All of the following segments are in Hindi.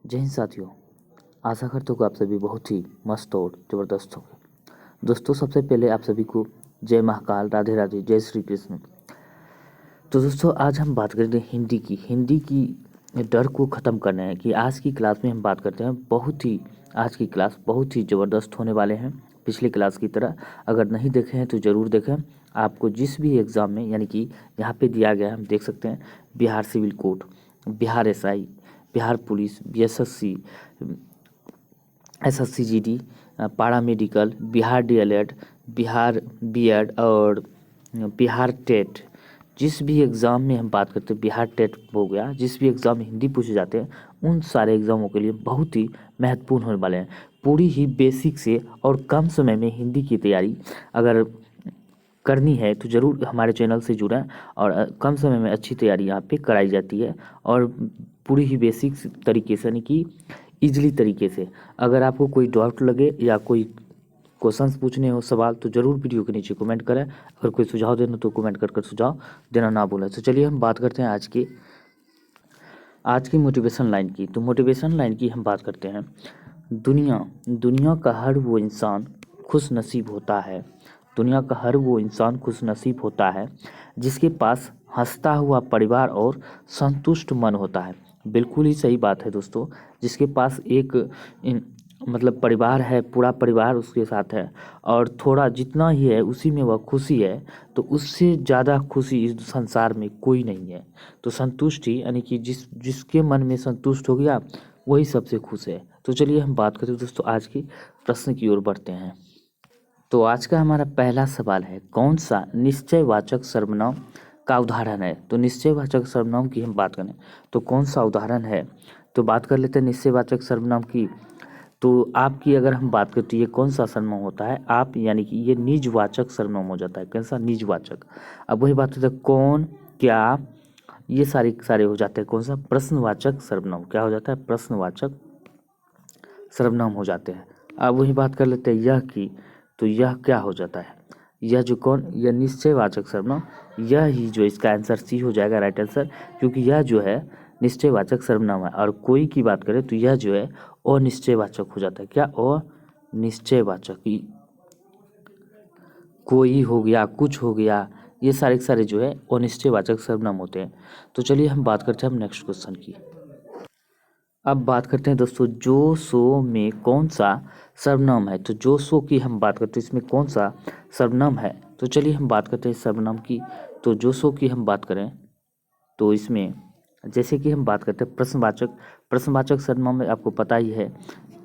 जय हिंद साथियों। आशा करता हूँ कि आप सभी बहुत ही मस्त और ज़बरदस्त होंगे। दोस्तों, सबसे पहले आप सभी को जय महाकाल, राधे राधे, जय श्री कृष्ण। तो दोस्तों, आज हम बात करते हैं हिंदी की डर को ख़त्म करना है कि आज की क्लास में हम बात करते हैं आज की क्लास बहुत ही ज़बरदस्त होने वाले हैं पिछली क्लास की तरह। अगर नहीं देखे हैं तो ज़रूर देखें। आपको जिस भी एग्ज़ाम में, यानी कि यहाँ पे दिया गया है, हम देख सकते हैं Bihar civil code, Bihar SI, Bihar police, BSSC, SSC GD, paramedical, Bihar DElEd, Bihar BEd और बिहार टेट। जिस भी एग्ज़ाम में हम बात करते हैं, बिहार टेट हो गया, जिस भी एग्ज़ाम में हिंदी पूछे जाते हैं, उन सारे एग्ज़ामों के लिए बहुत ही महत्वपूर्ण होने वाले हैं। पूरी ही बेसिक से और कम समय में हिंदी की तैयारी अगर करनी है तो ज़रूर हमारे चैनल से जुड़ें। और कम समय में अच्छी तैयारी यहाँ पे कराई जाती है और पूरी ही बेसिक तरीके से, यानी कि ईजिली तरीके से। अगर आपको कोई डाउट लगे या कोई क्वेश्चंस पूछने हो, सवाल, तो ज़रूर वीडियो के नीचे कमेंट करें। अगर कोई सुझाव देना तो कमेंट कर सुझाव देना ना भूलें। तो चलिए हम बात करते हैं आज की मोटिवेशन लाइन की। तो मोटिवेशन लाइन की हम बात करते हैं, दुनिया का हर वो इंसान खुश नसीब होता है। दुनिया का हर वो इंसान खुश नसीब होता है जिसके पास हंसता हुआ परिवार और संतुष्ट मन होता है। बिल्कुल ही सही बात है दोस्तों। जिसके पास मतलब परिवार है, पूरा परिवार उसके साथ है और थोड़ा जितना ही है उसी में वह खुशी है, तो उससे ज़्यादा खुशी इस संसार में कोई नहीं है। तो संतुष्टि, यानी कि जिसके मन में संतुष्ट हो गया वही सबसे खुश है। तो चलिए हम बात करते हैं दोस्तों, आज की प्रश्न की ओर बढ़ते हैं। तो आज का हमारा पहला सवाल है, कौन सा निश्चयवाचक सर्वनाम का उदाहरण है। तो निश्चयवाचक सर्वनाम की हम बात करें तो कौन सा उदाहरण है, तो बात कर लेते हैं निश्चयवाचक सर्वनाम की। तो आपकी अगर हम बात करते हैं, ये कौन सा सर्वनाम होता है, आप, यानी कि ये निजवाचक सर्वनाम हो जाता है। कैसा? निजवाचक। अब वही बात होता है, कौन, क्या, ये सारे हो जाते हैं कौन सा? प्रश्नवाचक सर्वनाम। क्या हो जाता है? प्रश्नवाचक सर्वनाम हो जाते हैं। अब वही बात कर लेते हैं यह की, तो यह क्या हो जाता है? यह जो यह निश्चयवाचक सर्वनाम, यह ही जो इसका आंसर सी हो जाएगा, राइट आंसर, क्योंकि यह जो है निश्चयवाचक सर्वनाम है। और कोई की बात करें तो यह जो है अनिश्चयवाचक हो जाता है। क्या? अनिश्चयवाचक। कोई हो गया, कुछ हो गया, ये सारे के सारे जो है अनिश्चयवाचक सर्वनाम होते हैं। तो चलिए हम बात करते हैं हम नेक्स्ट क्वेश्चन की। अब बात करते हैं दोस्तों, जो सो में कौन सा सर्वनाम है। तो जो सो की हम बात करते हैं, इसमें कौन सा सर्वनाम है। तो चलिए हम बात करते हैं सर्वनाम की। तो जो सो की हम बात करें तो इसमें जैसे कि हम बात करते हैं प्रश्नवाचक सर्वनाम में आपको पता ही है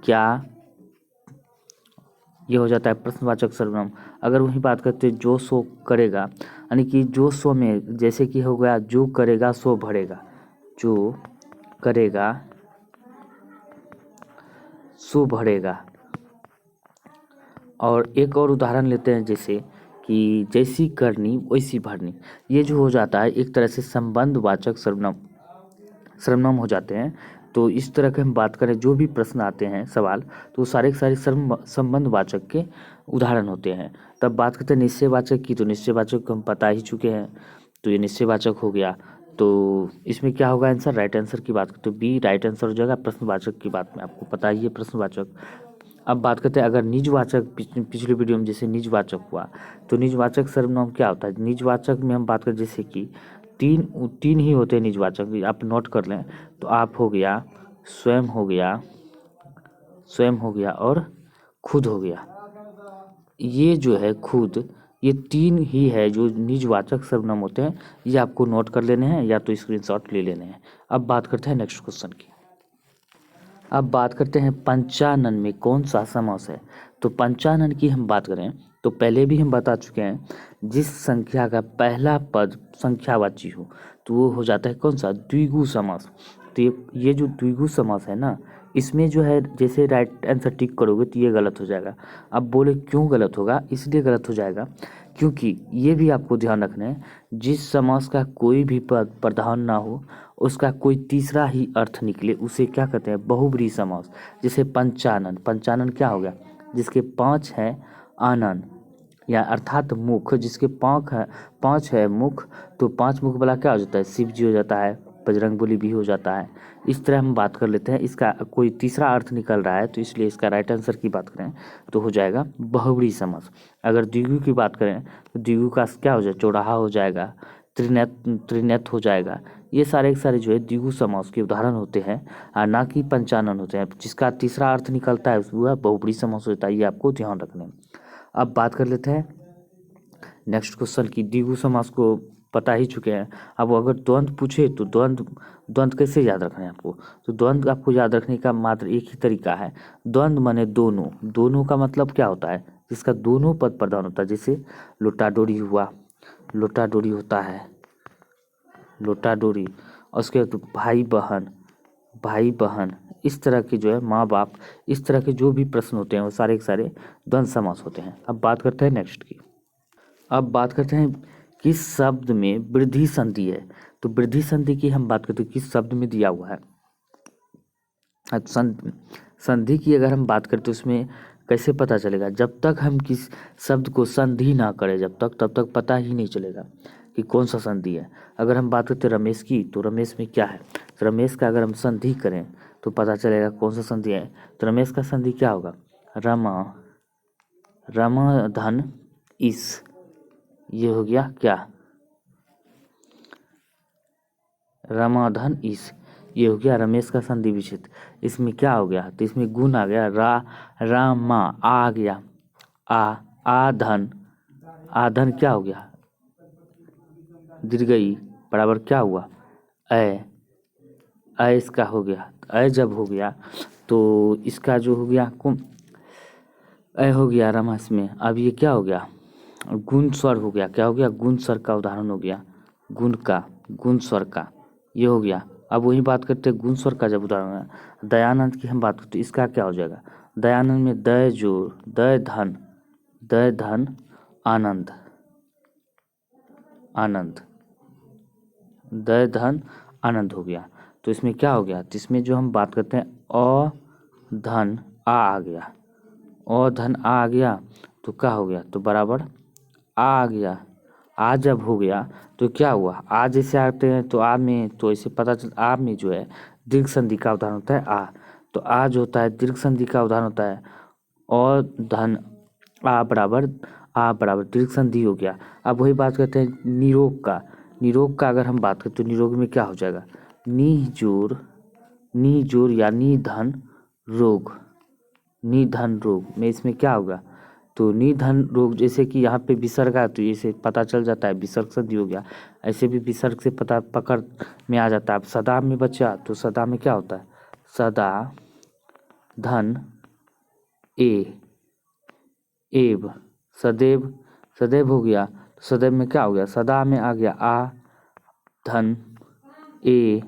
क्या, ये हो जाता है प्रश्नवाचक सर्वनाम। अगर वही बात करते हैं जो सो करेगा, यानी कि जो सो में जैसे कि हो गया जो करेगा सो भरेगा, जो करेगा सो भरेगा। और एक और उदाहरण लेते हैं, जैसे कि जैसी करनी वैसी भरनी। ये जो हो जाता है एक तरह से संबंधवाचक सर्वनाम हो जाते हैं। तो इस तरह के हम बात करें, जो भी प्रश्न आते हैं, सवाल, तो सारे के सारे संबंधवाचक के उदाहरण होते हैं। तब बात करते हैं निश्चयवाचक की। तो निश्चयवाचक को हम पता ही चुके हैं, तो ये निश्चयवाचक हो गया। तो इसमें क्या होगा आंसर? राइट आंसर की बात करते, तो बी राइट आंसर हो जाएगा। प्रश्नवाचक की बात में आपको पता ही है, प्रश्नवाचक। अब बात करते हैं अगर निजवाचक, पिछले वीडियो में जैसे निजवाचक हुआ, तो निजवाचक सर्वनाम क्या होता है। निजवाचक में हम बात करें जैसे कि तीन ही होते हैं निजवाचक, आप नोट कर लें। तो आप हो गया, स्वयं हो गया और खुद हो गया। ये जो है खुद, ये तीन ही है जो निजवाचक सर्वनाम होते हैं। ये आपको नोट कर लेने हैं या तो स्क्रीनशॉट ले लेने हैं। अब बात करते हैं नेक्स्ट क्वेश्चन की। अब बात करते हैं पंचानन में कौन सा समास है। तो पंचानन की हम बात करें तो पहले भी हम बता चुके हैं, जिस संख्या का पहला पद संख्यावाची हो तो वो हो जाता है कौन सा? द्विगु समास। तो ये जो द्विगु समास है ना, इसमें जो है जैसे राइट आंसर टिक करोगे तो ये गलत हो जाएगा। अब बोले क्यों गलत होगा? इसलिए गलत हो जाएगा क्योंकि ये भी आपको ध्यान रखना है, जिस समास का कोई भी पद प्रधान ना हो, उसका कोई तीसरा ही अर्थ निकले, उसे क्या कहते हैं? बहुब्रीहि समास। जैसे पंचानन, पंचानन क्या हो गया? जिसके 5 है आनन, या अर्थात मुख, जिसके पाँच है मुख, तो 5 मुख वाला क्या हो जाता है? शिव जी हो जाता है। बजरंगबली भी हो जाता है। इस तरह हम बात कर लेते हैं। इसका कोई तीसरा अर्थ निकल रहा है तो इसलिए इसका राइट आंसर की बात करें तो हो जाएगा बहुबरी समास। अगर द्विगु की बात करें तो द्विगु का क्या हो जाएगा, चौराहा हो जाएगा, त्रिनेत्र हो जाएगा। ये सारे के सारे जो है द्विगु समास के उदाहरण होते हैं और ना कि पंचानन होते हैं। जिसका तीसरा अर्थ निकलता है वह बहुबरी समास होता है, ये आपको ध्यान रखना है। अब बात कर लेते हैं नेक्स्ट क्वेश्चन की। द्विगु समास को पता ही चुके हैं। अब अगर द्वंद्व पूछे तो द्वंद्व कैसे याद रखना है आपको, तो द्वंद्व आपको याद रखने का मात्र एक ही तरीका है। द्वंद्व माने दोनों। दोनों का मतलब क्या होता है, जिसका दोनों पद प्रधान होता है। जैसे लोटा डोरी हुआ, लोटा डोरी होता है, लोटा डोरी। और उसके बाद भाई बहन, भाई बहन, इस तरह के जो है माँ बाप, इस तरह के जो भी प्रश्न होते हैं वो सारे के सारे द्वंद्व समास होते हैं। अब बात करते हैं नेक्स्ट की। अब बात करते हैं किस शब्द में वृद्धि संधि है। तो वृद्धि संधि की हम बात करते हैं किस शब्द में दिया हुआ है। अब संधि की अगर हम बात करें तो उसमें कैसे पता चलेगा, जब तक हम किस शब्द को संधि ना करें तब तक पता ही नहीं चलेगा कि कौन सा संधि है। अगर हम बात करते हैं रमेश की, तो रमेश में क्या है, तो रमेश का अगर हम संधि करें तो पता चलेगा कौन सा संधि है। तो रमेश का संधि क्या होगा, रमा, रमा धन इस, ये हो गया क्या, रमाधन इस, ये हो गया रमेश का संधि विच्छेद। इसमें क्या हो गया, तो इसमें गुण आ गया, रामा आ गया, आधन, आधन क्या हो गया, दीर्घई बराबर क्या हुआ, अ इसका हो गया। अ जब हो गया तो इसका जो हो गया अ हो गया रमास में। अब ये क्या हो गया, गुण स्वर हो गया। क्या हो गया, गुण स्वर का उदाहरण हो गया, गुण का, गुण स्वर का, ये हो गया। अब वही बात करते हैं गुण स्वर का जब उदाहरण है। दयानंद की हम बात करते हैं, इसका क्या हो जाएगा, दयानंद में दय जोड़, दय धन, दय धन आनंद, आनंद, दय धन आनंद हो गया। तो इसमें क्या हो गया, तो इसमें जो हम बात करते हैं अ धन आ गया, अ धन आ गया तो क्या हो गया, तो बराबर आ गया। आ जब हो गया तो क्या हुआ, आ जैसे आते हैं तो आ में, तो इसे पता चल, आ में जो है दीर्घ संधि का उदाहरण होता है आ। तो आ जो होता है दीर्घ संधि का उदाहरण होता है, और धन आ बराबर दीर्घ संधि हो गया। अब वही बात करते हैं निरोग का। निरोग का अगर हम बात करें तो निरोग में क्या हो जाएगा, नी जोर या निधन रोग, निधन रोग में इसमें क्या होगा, तो निधन रोग। जैसे कि यहाँ पे विसर्ग है तो इसे पता चल जाता है विसर्ग संधि हो गया। ऐसे भी विसर्ग से पता पकड़ में आ जाता है। अब सदा में बचा तो सदा में क्या होता है, सदा धन एव, सदैव, सदैव हो गया। सदैव में क्या हो गया, सदा में आ गया आ धन ए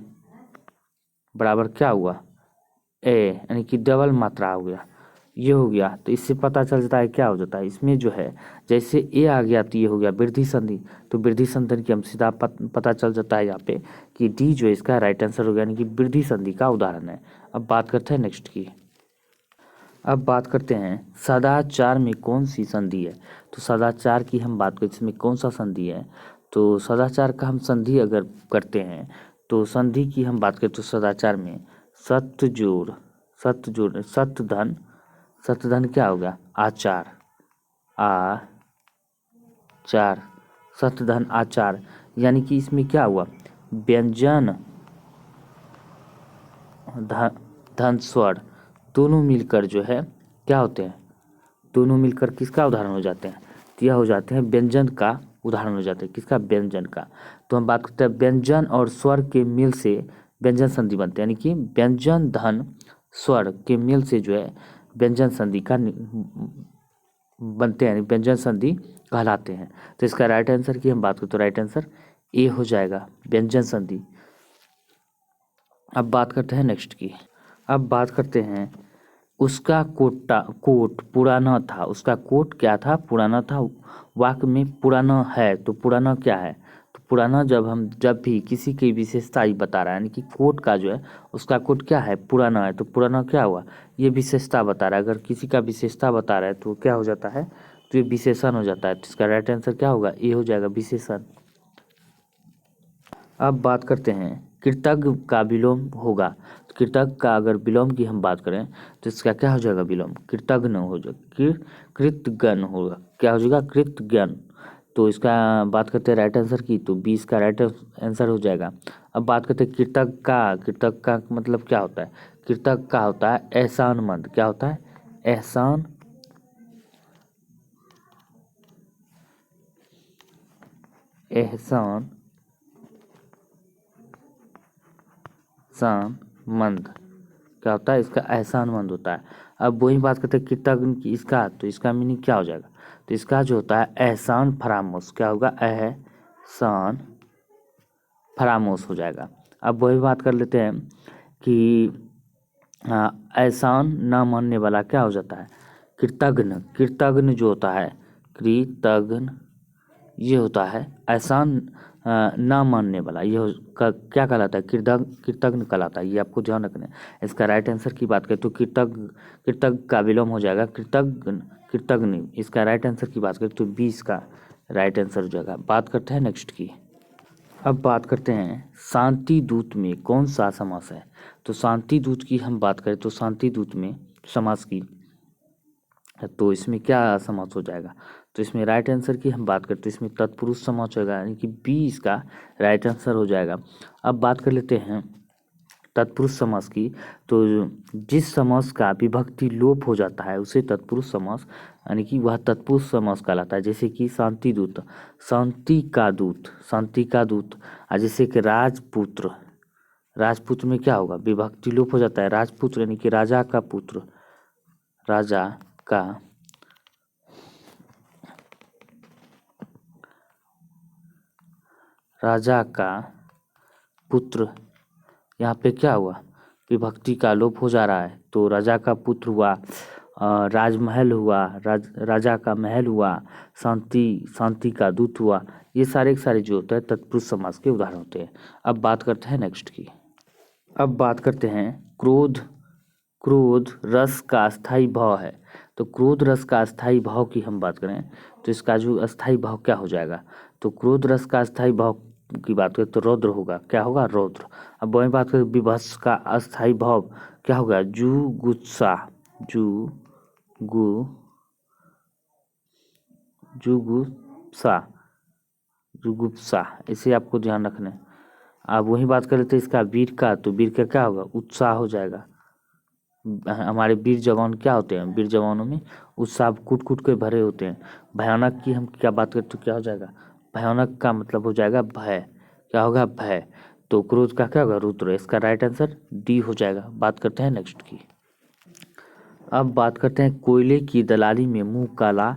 बराबर क्या हुआ, ए, यानी कि डबल मात्रा हो गया, ये हो गया। तो इससे पता चल जाता है क्या हो जाता है, इसमें जो है जैसे ए आ गया तो ये हो गया वृद्धि संधि। तो वृद्धि संधि की हम सीधा पता चल जाता है यहाँ पे कि डी जो है इसका राइट आंसर हो गया, यानी कि वृद्धि संधि का उदाहरण है। अब बात करते हैं नेक्स्ट की। अब बात करते हैं सदाचार में कौन सी संधि है। तो सदाचार की हम बात करें इसमें कौन सा संधि है, तो सदाचार का हम संधि अगर करते हैं तो संधि की हम बात करें तो सदाचार में सत्य जोड़, सत्य जोड़, सत्य धन, सत्य धन क्या हो गया, आचार, आचार, सत्य धन आचार। यानी कि इसमें क्या हुआ, व्यंजन धन स्वर दोनों मिलकर जो है क्या होते हैं, दोनों मिलकर किसका उदाहरण हो जाते हैं, तो यह हो जाते हैं व्यंजन का उदाहरण हो जाते हैं। किसका, व्यंजन का। तो हम बात करते हैं व्यंजन और स्वर के मेल से व्यंजन संधि बनते हैं, यानी कि व्यंजन धन स्वर के मेल से जो है व्यंजन संधि का बनते हैं, व्यंजन संधि कहलाते हैं। तो इसका राइट आंसर की हम बात करें तो राइट आंसर ए हो जाएगा, व्यंजन संधि। अब बात करते हैं नेक्स्ट की। अब बात करते हैं उसका कोट पुराना था। उसका कोट क्या था, पुराना था। वाक्य में पुराना है तो पुराना क्या है, तो पुराना जब भी किसी की विशेषता ही बता रहा है, यानी कि कोट का जो है उसका कोट क्या है, पुराना है। तो पुराना क्या हुआ, ये विशेषता बता रहा है। अगर किसी का विशेषता बता रहा है तो क्या हो जाता है, तो ये विशेषण हो जाता है। तो इसका राइट आंसर क्या होगा, ये हो जाएगा विशेषण। अब बात करते हैं कृतज्ञ का विलोम होगा। कृतज्ञ का अगर विलोम की हम बात करें तो इसका क्या हो जाएगा विलोम, कृतज्ञ हो जाएगा, कृतज्ञ होगा, क्या हो जाएगा कृतज्ञ। तो इसका बात करते हैं राइट आंसर की, तो 20 का राइट आंसर हो जाएगा। अब बात करते हैं कृतज्ञ का। कृतज्ञ का मतलब क्या होता है, कृतज्ञ का होता है एहसानमंद, क्या होता है एहसान एहसान मंद, क्या होता है इसका एहसानमंद होता है। अब वही बात करते हैं कृतज्ञ की, इसका तो इसका मीनिंग क्या हो जाएगा, तो इसका जो होता है एहसान फरामोश, क्या होगा एहसान फरामोश हो जाएगा। अब वही बात कर लेते हैं कि एहसान ना मानने वाला क्या हो जाता है कृतज्ञ। कृतज्ञ जो होता है कृतज्ञ ये होता है एहसान ना मानने वाला, ये क्या कहलाता है कृतज्ञ कहलाता है, ये आपको ध्यान रखना है। इसका राइट आंसर की बात करें तो कृतज्ञ का विलोम हो जाएगा कृतज्ञ। इसका राइट आंसर की बात करें तो 20 का राइट आंसर हो जाएगा। बात करते हैं नेक्स्ट की। अब बात करते हैं शांति दूत में कौन सा समास है। तो शांति दूत की हम बात करें तो शांति दूत में समास की, तो इसमें क्या समास हो जाएगा, तो इसमें राइट आंसर की हम बात करते हैं इसमें तत्पुरुष समास होगा, यानी कि 20 का राइट आंसर हो जाएगा। अब बात कर लेते हैं तत्पुरुष समास की। तो जिस समास का विभक्ति लोप हो जाता है उसे तत्पुरुष समास, यानी कि वह तत्पुरुष समास कहलाता है। जैसे कि शांति दूत, शांति का दूत, शांति का दूत। और जैसे कि राजपुत्र, राजपुत्र में क्या होगा विभक्ति लोप हो जाता है, राजपुत्र यानी कि राजा का पुत्र, राजा का पुत्र, यहाँ पे क्या हुआ विभक्ति का लोप हो जा रहा है, तो राजा का पुत्र हुआ, राजमहल हुआ, राजा का महल हुआ, शांति का दूत हुआ। ये सारे के सारे जो होते हैं तत्पुरुष समास के उदाहरण होते हैं। अब बात करते हैं नेक्स्ट की। अब बात करते हैं क्रोध। क्रोध रस का अस्थाई भाव है। तो क्रोध रस का अस्थाई भाव की हम बात करें तो इसका जो अस्थाई भाव क्या हो जाएगा, तो क्रोध रस का अस्थाई भाव की बात करें तो रौद्र होगा, क्या होगा रौद्र। अब वही बात करें विभत्स का अस्थाई भाव क्या होगा जुगुप्सा, जुगुप्सा, जुगुप्सा, इसे आपको ध्यान रखना है। अब वही बात कर लेते हैं इसका वीर का, तो वीर का क्या होगा उत्साह हो जाएगा। हमारे वीर जवान क्या होते हैं, वीर जवानों में उत्साह कूट कूट के भरे होते हैं। भयानक की हम क्या बात करें तो क्या हो जाएगा, भयानक का मतलब हो जाएगा भय, क्या होगा भय। तो क्रोध का क्या होगा रुद्र, इसका राइट आंसर डी हो जाएगा। बात करते हैं नेक्स्ट की। अब बात करते हैं कोयले की दलाली में मुंह काला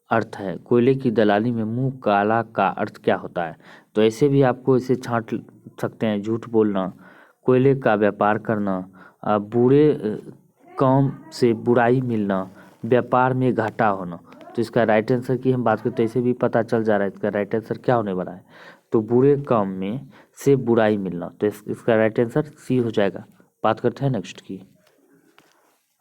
अर्थ है। कोयले की दलाली में मुंह काला का अर्थ क्या होता है, तो ऐसे भी आपको इसे छांट सकते हैं, झूठ बोलना, कोयले का व्यापार करना, बुरे काम से बुराई मिलना, व्यापार में घाटा होना। तो इसका राइट आंसर की हम बात करें तो ऐसे भी पता चल जा रहा है इसका राइट आंसर क्या होने वाला है, तो बुरे काम में से बुराई मिलना, तो इसका राइट आंसर सी हो जाएगा। बात करते हैं नेक्स्ट की।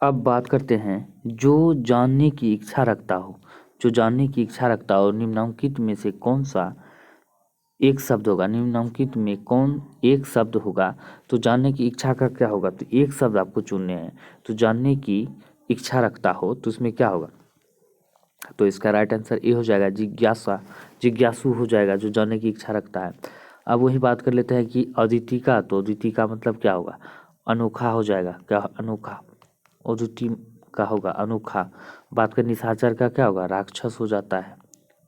अब बात करते हैं जो जानने की इच्छा रखता हो, जो जानने की इच्छा रखता हो निम्नलिखित में से कौन सा एक शब्द होगा, निम्नलिखित में कौन एक शब्द होगा। तो जानने की इच्छा का क्या होगा, तो एक शब्द आपको चुनने हैं। तो जानने की इच्छा रखता हो तो उसमें क्या होगा, तो इसका राइट आंसर ए हो जाएगा जिज्ञासा, जिज्ञासु हो जाएगा जो जानने की इच्छा रखता है। अब वही बात कर लेते हैं कि अदिति का, तो अदिति का मतलब क्या होगा अनोखा हो जाएगा, क्या अनोखा, अदिति का होगा अनोखा। बात करें निशाचर का क्या होगा राक्षस हो जाता है,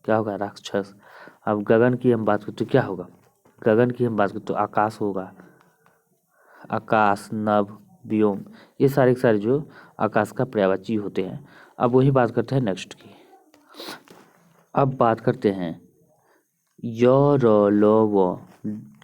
क्या होगा राक्षस। अब गगन की हम बात करें तो क्या होगा, गगन की हम बात करें तो आकाश होगा, आकाश नभ व्योम, ये सारे के सारे जो आकाश का पर्यायवाची होते हैं। अब वही बात करते हैं नेक्स्ट की। अब बात करते हैं य र ल व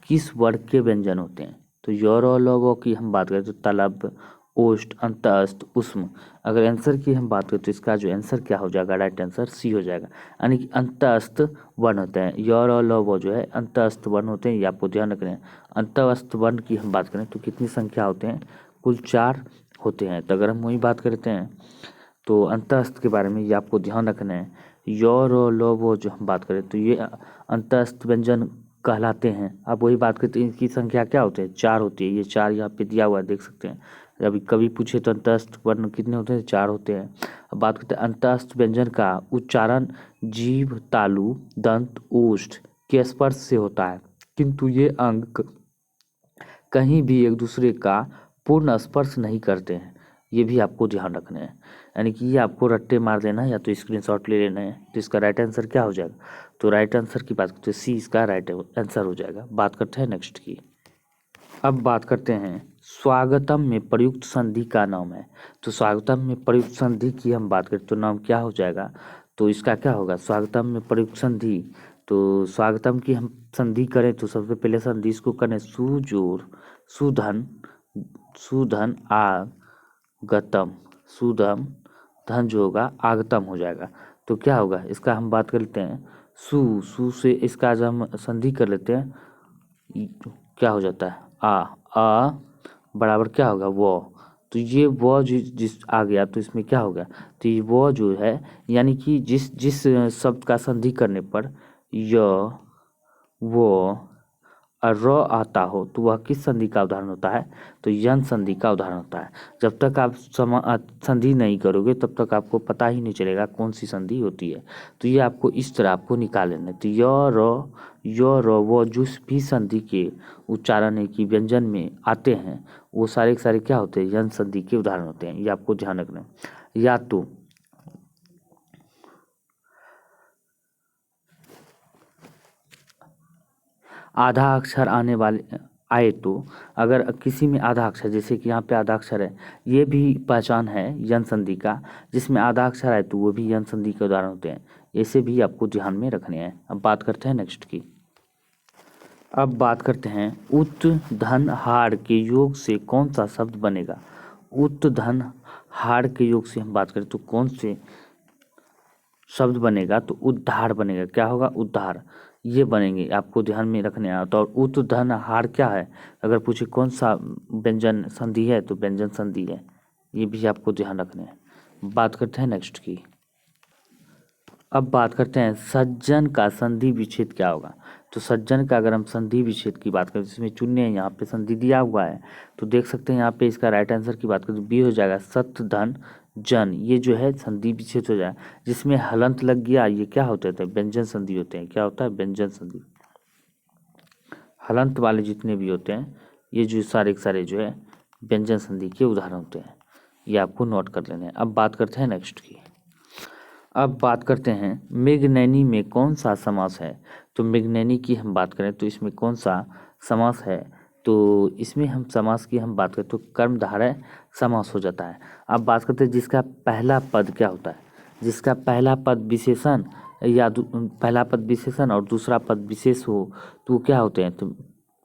किस वर्ग के व्यंजन होते हैं। तो य र ल व की हम बात करें तो तलब, ओष्ठ, अंतःस्थ, उष्म। अगर आंसर की हम बात करें तो इसका जो आंसर क्या हो जाएगा राइट आंसर सी हो जाएगा, यानी कि अंतःस्थ वर्ण होते हैं। य र ल व जो है अंतःस्थ वर्ण होते हैं, ये आपको ध्यान रखना है। अंतःस्थ वर्ण की हम बात करें तो कितनी संख्या होते हैं, कुल 4 होते हैं। तो अगर हम वही बात करते हैं तो अंतःस्थ के बारे में ये आपको ध्यान रखना है। य र ल व जो हम बात करें तो ये अंतःस्थ व्यंजन कहलाते हैं। अब वही बात करते हैं, इनकी संख्या क्या होती है, 4 होती है। ये 4 यहाँ पे दिया हुआ है, देख सकते हैं। अभी कभी पूछे तो अंतस्थ वर्ण कितने होते हैं, 4 होते हैं। अब बात करते हैं अंतस्थ व्यंजन का उच्चारण जीभ, तालु, दंत, ओष्ठ के स्पर्श से होता है, किंतु ये अंग कहीं भी एक दूसरे का पूर्ण स्पर्श नहीं करते हैं। ये भी आपको ध्यान रखना है, यानी कि ये आपको रट्टे मार देना है या तो स्क्रीनशॉट ले लेना है। तो इसका राइट आंसर क्या हो जाएगा, तो राइट आंसर की बात करते हैं सी इसका राइट आंसर हो जाएगा। बात करते हैं नेक्स्ट की। अब बात करते हैं स्वागतम में प्रयुक्त संधि का नाम है। तो स्वागतम में प्रयुक्त संधि की हम बात करें तो नाम क्या हो जाएगा, तो इसका क्या होगा, स्वागतम में प्रयुक्त संधि। तो स्वागतम की हम संधि करें तो सबसे पहले संधि इसको करें सुजोर सुधन, सुधन आगतम, सुधम धन जो होगा आगतम हो जाएगा। तो क्या होगा, इसका हम बात कर लेते हैं सु से इसका जब हम संधि कर लेते हैं क्या हो जाता है आ बराबर क्या होगा वो। तो ये वो जिस आ गया तो इसमें क्या होगा, तो ये वो जो है, यानी कि जिस जिस शब्द का संधि करने पर य वो और र आता हो तो वह किस संधि का उदाहरण होता है, तो यन संधि का उदाहरण होता है। जब तक आप संधि नहीं करोगे तब तक आपको पता ही नहीं चलेगा कौन सी संधि होती है। तो ये आपको इस तरह आपको निकाल लेना है। तो य र वो जिस भी संधि के उच्चारण है कि व्यंजन में आते हैं वो सारे के सारे क्या होते हैं, यन संधि के उदाहरण होते हैं। ये आपको ध्यान रखना है। या तो आधा अक्षर आने वाले आए तो अगर किसी में आधा अक्षर, जैसे कि यहाँ पे आधा अक्षर है, ये भी पहचान है यन संधि का। जिसमें आधा अक्षर आए तो वो भी यन संधि के उदाहरण होते हैं। ऐसे भी आपको ध्यान में रखने हैं। अब बात करते हैं नेक्स्ट की। अब बात करते हैं उत धन हाड़ के योग से कौन सा शब्द बनेगा। उत धन हाड़ के योग से हम बात करें तो कौन से शब्द बनेगा, तो उद्धार बनेगा। क्या होगा, उद्धार, ये बनेंगे। आपको ध्यान में रखने हैं। तो उत धन हार क्या है, अगर पूछे कौन सा व्यंजन संधि है तो व्यंजन संधि है। ये भी आपको ध्यान रखने हैं। बात करते हैं नेक्स्ट की। अब बात करते हैं सज्जन का संधि विच्छेद क्या होगा। तो सज्जन का अगर हम संधि विच्छेद की बात करें जिसमें चुन्ने यहाँ पे संधि दिया हुआ है तो देख सकते हैं यहाँ पे इसका राइट आंसर की बात करें तो बी हो जाएगा सत धन जन। ये जो है संधि विच्छेद हो जाए जिसमें हलंत लग गया, ये क्या होते थे, व्यंजन संधि होते हैं। क्या होता है, व्यंजन संधि। हलंत वाले जितने भी होते हैं ये जो सारे के सारे जो है व्यंजन संधि के उदाहरण होते हैं। ये आपको नोट कर लेने हैं। अब बात करते हैं नेक्स्ट की। अब बात करते हैं मृगनयनी में कौन सा समास है। तो मृगनयनी की हम बात करें तो इसमें कौन सा समास है, तो इसमें हम समास की हम बात करें तो कर्मधारय समास हो जाता है। अब बात करते हैं जिसका पहला पद क्या होता है, जिसका पहला पद विशेषण या पहला पद विशेषण और दूसरा पद विशेष हो तो वो क्या होते हैं, तो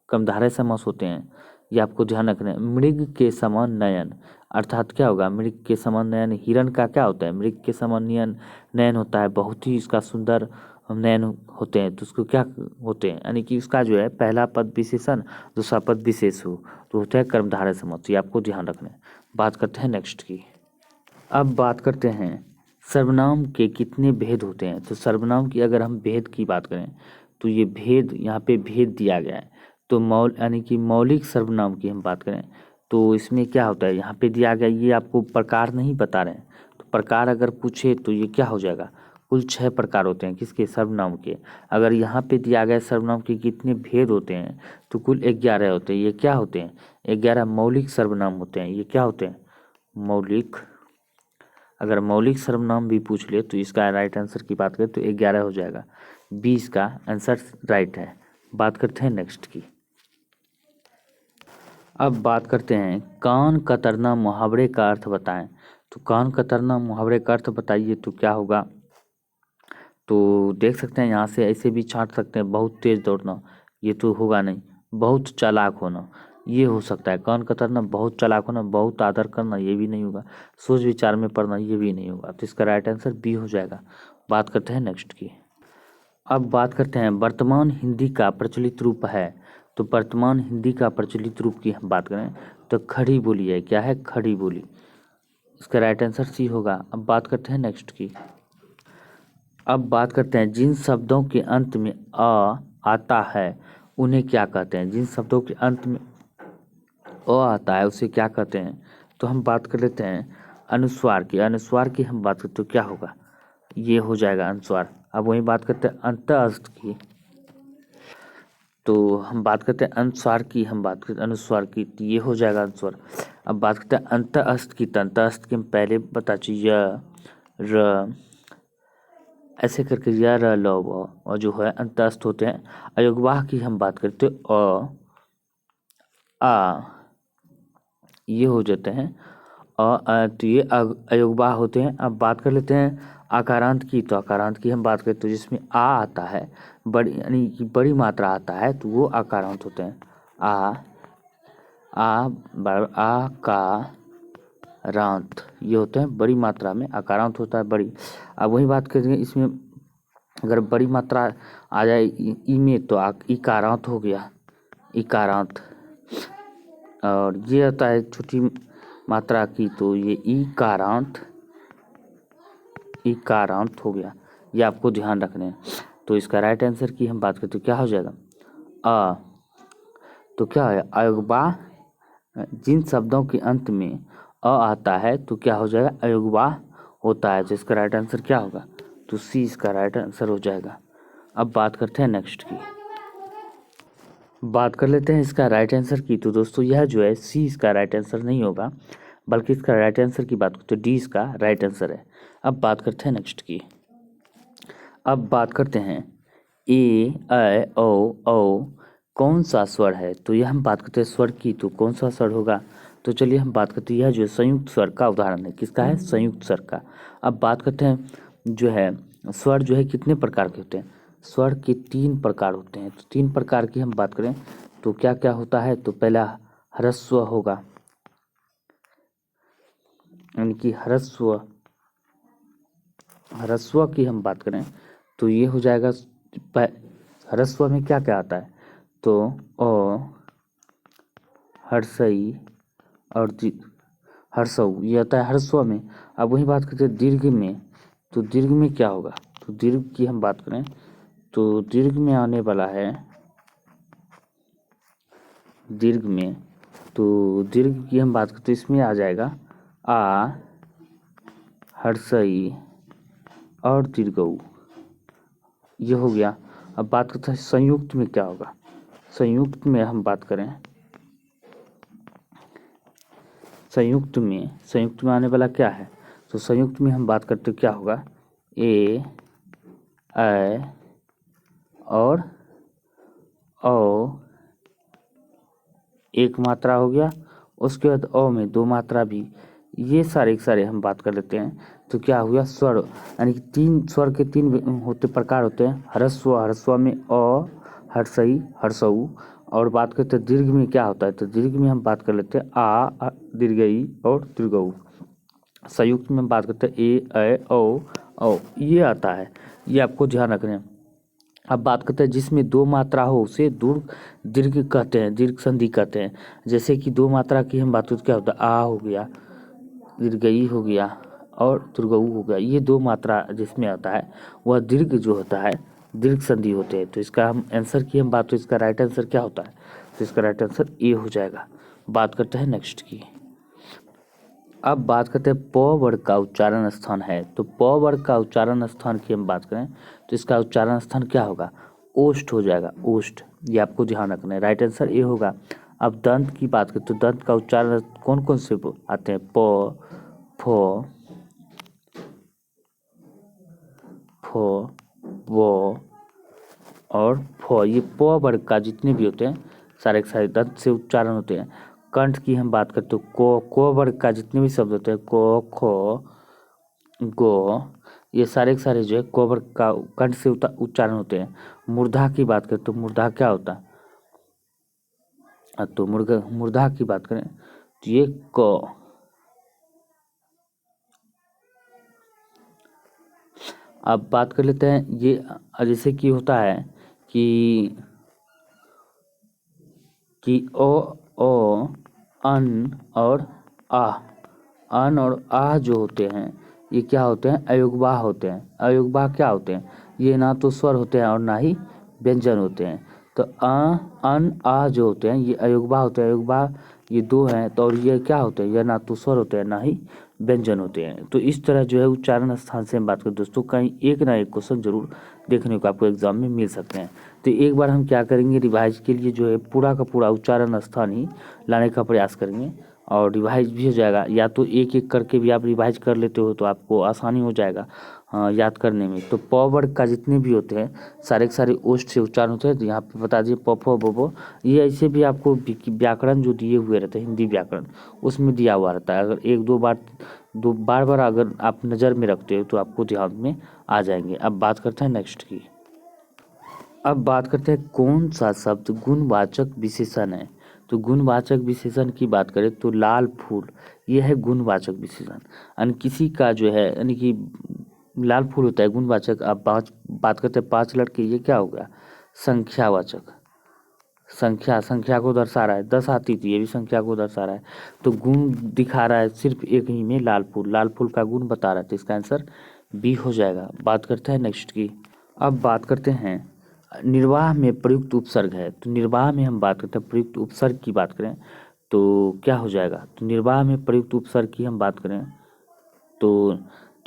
कर्मधारय समास होते हैं। ये आपको ध्यान रखना है। मृग के समान नयन अर्थात क्या होगा, मृग के समान नयन हिरण का क्या होता है, मृग के समान नयन नयन होता है, बहुत ही इसका सुंदर नयन होते हैं। तो उसको क्या होते हैं, यानी कि उसका जो है पहला पद विशेषण दूसरा पद विशेष हो तो होता है कर्मधारय समास। ये आपको ध्यान रखना है। बात करते हैं नेक्स्ट की। अब बात करते हैं सर्वनाम के कितने भेद होते हैं। तो सर्वनाम की अगर हम भेद की बात करें तो ये भेद यहाँ पे भेद दिया गया है। तो यानी कि मौलिक सर्वनाम की हम बात करें तो इसमें क्या होता है, यहाँ पे दिया गया, ये आपको प्रकार नहीं बता रहे हैं। तो प्रकार अगर पूछे तो ये क्या हो जाएगा, कुल 6 प्रकार होते हैं किसके, सर्वनाम के। अगर यहाँ पे दिया गया सर्वनाम के कितने भेद होते हैं तो कुल 11 होते हैं। ये क्या होते हैं, 11 मौलिक सर्वनाम होते हैं। ये क्या होते हैं, मौलिक। अगर मौलिक सर्वनाम भी पूछ ले तो इसका राइट आंसर की बात करें तो 11 हो जाएगा। 20 का आंसर राइट है। बात करते हैं नेक्स्ट की। अब बात करते हैं कान कतरना मुहावरे का अर्थ बताएं। तो कान कतरना मुहावरे का अर्थ बताइए तो क्या होगा, तो देख सकते हैं यहाँ से ऐसे भी छांट सकते हैं, बहुत तेज दौड़ना, ये तो होगा नहीं। बहुत चालाक होना, ये हो सकता है। कान कतरना बहुत चालाक होना, बहुत आदर करना, ये भी नहीं होगा। सोच विचार में पड़ना, ये भी नहीं होगा। तो इसका राइट आंसर बी हो जाएगा। बात करते हैं नेक्स्ट की। अब बात करते हैं वर्तमान हिंदी का प्रचलित रूप है। तो वर्तमान हिंदी का प्रचलित रूप की हम बात करें तो खड़ी बोली है। क्या है, खड़ी बोली। इसका राइट आंसर सी होगा। अब बात करते हैं नेक्स्ट की। अब बात करते हैं जिन शब्दों के अंत में आता है उन्हें क्या कहते हैं? जिन शब्दों के अंत में अ आता है उसे क्या कहते हैं? तो हम बात कर लेते हैं अनुस्वार की। अनुस्वार की हम बात करते तो क्या होगा? ये हो जाएगा अनुस्वार। अब वही बात करते हैं अंतःस्थ की। तो हम बात करते हैं अनुस्वार की, हम बात करते हैं अनुस्वार की, तो ये हो जाएगा अनुस्वार। अब बात करते हैं अंतःस्थ की। तो अंतःस्थ की हम पहले बता चुके य र ऐसे करके य र ल व और जो है अंतःस्थ होते हैं। अयोगवाह की हम बात करते हैं अ आ, ये हो जाते हैं तो ये अयोगवाह होते हैं। अब बात कर लेते हैं आकारांत की। तो आकारांत की हम बात करते हैं तो जिसमें आ आता है, बड़ी यानी कि बड़ी मात्रा आता है, तो वो आकारांत होते हैं। आ का रांत ये होते हैं बड़ी मात्रा में, आकारांत होता है बड़ी। अब वही बात करेंगे इसमें अगर बड़ी मात्रा आ जाए ई में तो इकारांत हो गया, इकारांत। और ये होता है छोटी मात्रा की, तो ये इकारांत हो गया। ये आपको ध्यान रखना है। तो इसका राइट आंसर की हम बात करते तो क्या हो जाएगा? अ। तो क्या है अयोगवाह? जिन शब्दों के अंत में अ आता है तो क्या हो जाएगा? अयोगवाह होता है। तो इसका राइट आंसर क्या होगा? तो सी इसका राइट आंसर हो जाएगा। अब बात करते हैं नेक्स्ट की। बात कर लेते हैं इसका राइट आंसर की। तो दोस्तों यह जो है सी इसका राइट आंसर नहीं होगा, बल्कि इसका राइट आंसर की बात करते तो डी इसका राइट आंसर है। अब बात करते हैं नेक्स्ट की। अब बात करते हैं ए ऐ ओ कौन सा स्वर है? तो यह हम बात करते हैं स्वर की। तो कौन सा स्वर होगा? तो चलिए हम बात करते हैं यह जो संयुक्त स्वर का उदाहरण है। किसका है? संयुक्त स्वर का। अब बात करते हैं जो है स्वर जो है कितने प्रकार के होते हैं? स्वर के 3 प्रकार होते हैं। तो 3 प्रकार की हम बात करें तो क्या क्या होता है? तो पहला ह्रस्व होगा, यानी कि ह्रस्व की हम बात करें तो ये हो जाएगा। ह्रस्व में क्या क्या आता है? तो अ, हर्षई और हर्षऊ ये आता है ह्रस्व में। अब वही बात करते हैं दीर्घ में। तो दीर्घ में क्या होगा? तो दीर्घ की हम बात करें तो दीर्घ में आने वाला है, दीर्घ में तो दीर्घ की हम बात करते इसमें आ जाएगा आ, हर्षई और दीर्घऊ, ये हो गया। अब बात करते हैं संयुक्त में क्या होगा? संयुक्त में हम बात करें संयुक्त में आने वाला क्या है? तो संयुक्त में हम बात करते क्या होगा? ए ऐ और ओ एक मात्रा हो गया, उसके बाद ओ में 2 मात्रा भी। ये सारे के सारे हम बात कर लेते हैं। तो क्या हुआ? स्वर, यानी कि 3 स्वर के 3 होते प्रकार होते हैं। ह्रस्व में अ, हर्षई, हर्षऊ। और बात करते हैं दीर्घ में क्या होता है? तो दीर्घ में हम बात कर लेते हैं दीर्घई और दीर्घऊ। संयुक्त में बात करते हैं ए ऐ ओ ये आता है। ये आपको ध्यान रखना है। अब बात करते हैं जिसमें 2 मात्रा हो उसे दीर्घ कहते हैं, दीर्घ संधि कहते हैं। जैसे कि 2 मात्रा की हम बात करते क्या होता है? आ हो गया, दीर्घई हो गया और दीर्घऊ हो गया। ये 2 मात्रा जिसमें आता है वह दीर्घ जो होता है, दीर्घ संधि होते हैं। तो इसका हम आंसर की हम बात तो इसका राइट आंसर क्या होता है? तो इसका राइट आंसर ए हो जाएगा। बात करते हैं नेक्स्ट की। अब बात करते हैं प वर्ग का उच्चारण स्थान है। तो प वर्ग का उच्चारण स्थान की हम बात करें तो इसका उच्चारण स्थान क्या होगा? ओष्ठ हो जाएगा, ओष्ठ। ये आपको ध्यान रखना है, राइट आंसर ए होगा। अब दंत की बात करें तो दंत का उच्चारण कौन कौन से आते हैं? प, फ, व और फ। ये प वर्ग का जितने भी होते हैं सारे के सारे दंत से उच्चारण होते हैं। कंठ की हम बात करते तो को वर्ग का जितने भी शब्द होते हैं को, खो, गो, ये सारे के सारे जो है को वर्ग का कंठ से उच्चारण होते हैं। मूर्धा की बात करें तो मूर्धा क्या होता है? तो मूर्धा की बात करें तो ये क। अब बात कर लेते हैं ये जैसे कि होता है कि ओ अन और आ, अन और आ जो होते हैं ये क्या होते हैं? अयोगवाह होते हैं। अयोगवाह क्या होते हैं? ये ना तो स्वर होते हैं और ना ही व्यंजन होते हैं। तो अ, अन, आ जो होते हैं ये अयोगवा होते हैं। अयोगवा ये दो हैं, तो और ये क्या होते हैं, यह ना तो स्वर होते हैं ना ही व्यंजन होते हैं। तो इस तरह जो है उच्चारण स्थान से हम बात करें दोस्तों, कहीं एक ना एक क्वेश्चन जरूर देखने को आपको एग्जाम में मिल सकते हैं। तो एक बार हम क्या करेंगे, रिवाइज के लिए जो है पूरा का पूरा उच्चारण स्थान ही लाने का प्रयास करेंगे, और रिवाइज भी हो जाएगा। या तो एक एक करके भी आप रिवाइज कर लेते हो तो आपको आसानी हो जाएगा याद करने में। तो प वर्ग का जितने भी होते हैं सारे के सारे ओष्ठ से उच्चारण होते हैं। तो यहाँ पे बता दीजिए प फ ब ब, ये ऐसे भी आपको व्याकरण जो दिए हुए रहते हैं हिंदी व्याकरण उसमें दिया हुआ रहता है। अगर एक दो बार अगर आप नज़र में रखते हो तो आपको ध्यान में आ जाएंगे। अब बात करते हैं नेक्स्ट की। अब बात करते हैं कौन सा शब्द गुणवाचक विशेषण है। तो गुणवाचक विशेषण की बात करें तो लाल फूल ये है गुणवाचक विशेषण। यानी किसी का जो है, यानी कि लाल फूल होता है गुणवाचक। अब बात करते हैं 5 लड़के, ये क्या हो गया, संख्यावाचक। संख्या को दर्शा रहा है, 10 आती थी, ये भी संख्या को दर्शा रहा है। तो गुण दिखा रहा है सिर्फ एक ही में, लाल फूल का गुण बता रहा है। तो इसका आंसर बी हो जाएगा। बात करते हैं नेक्स्ट की। अब बात करते हैं निर्वाह में प्रयुक्त उपसर्ग है। तो निर्वाह में हम बात करते हैं प्रयुक्त उपसर्ग की बात करें तो क्या हो जाएगा। तो निर्वाह में प्रयुक्त उपसर्ग की हम बात करें तो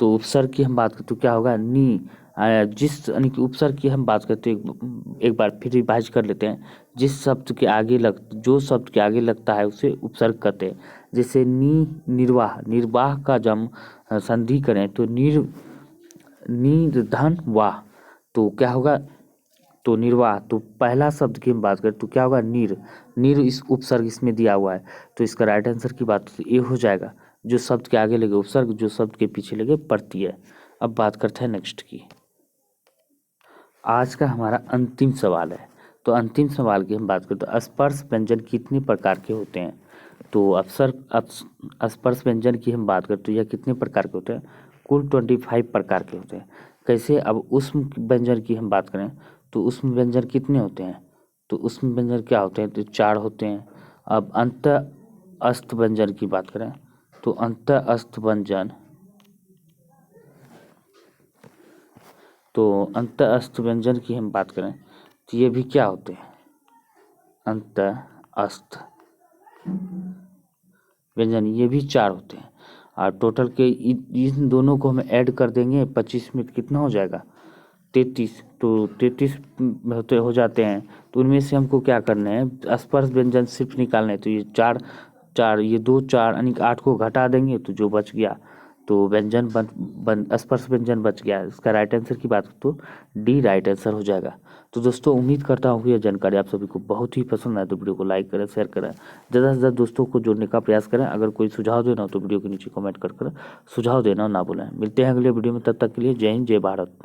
उपसर्ग की हम बात करें तो क्या होगा, नी। जिस यानी कि उपसर्ग की हम बात करते हैं, एक बार फिर रिवाइज कर लेते हैं। जो शब्द के आगे लगता है उसे उपसर्ग कहते हैं। जैसे निर्वाह का जब हम संधि करें तो निर्धन वाह, तो क्या होगा, तो निर्वाह। तो पहला शब्द की हम बात करें तो क्या होगा, नीर इस उपसर्ग इसमें दिया हुआ है। तो इसका राइट आंसर की बात तो ये हो जाएगा, जो शब्द के आगे लगे उपसर्ग, जो शब्द के पीछे लगे प्रत्यय। अब बात करते हैं नेक्स्ट की। आज का हमारा अंतिम सवाल है। तो अंतिम सवाल की हम बात करें तो स्पर्श व्यंजन कितने प्रकार के होते हैं। तो स्पर्श व्यंजन की हम बात करें तो यह कितने प्रकार के होते हैं, कुल 25 प्रकार के होते हैं। कैसे, अब उष्म व्यंजन की हम बात करें तो उष्म व्यंजन कितने होते हैं। तो उष्म व्यंजन क्या होते हैं, तो 4 होते हैं। अब अंत अस्त व्यंजन की बात करें तो अंत अस्त व्यंजन की हम बात करें तो ये भी क्या होते हैं, अंत अस्त व्यंजन, ये भी 4 होते हैं। और टोटल के इन दोनों को हम ऐड कर देंगे 25 में, कितना हो जाएगा 33। तो 33 होते हो जाते हैं। तो उनमें से हमको क्या करना है, स्पर्श व्यंजन सिर्फ निकालना है। तो ये 4 ये 2 4 यानी 8 को घटा देंगे तो जो बच गया तो व्यंजन स्पर्श व्यंजन बच गया। इसका राइट आंसर की बात तो डी राइट आंसर हो जाएगा। तो दोस्तों उम्मीद करता हूँ कि यह जानकारी आप सभी को बहुत ही पसंद आए। तो वीडियो को लाइक करें, शेयर करें, ज़्यादा से ज़्यादा दोस्तों को जोड़ने का प्रयास करें। अगर कोई सुझाव देना हो तो वीडियो के नीचे कमेंट कर सुझाव देना ना भूलें। मिलते हैं अगले वीडियो में, तब तक के लिए जय हिंद जय भारत।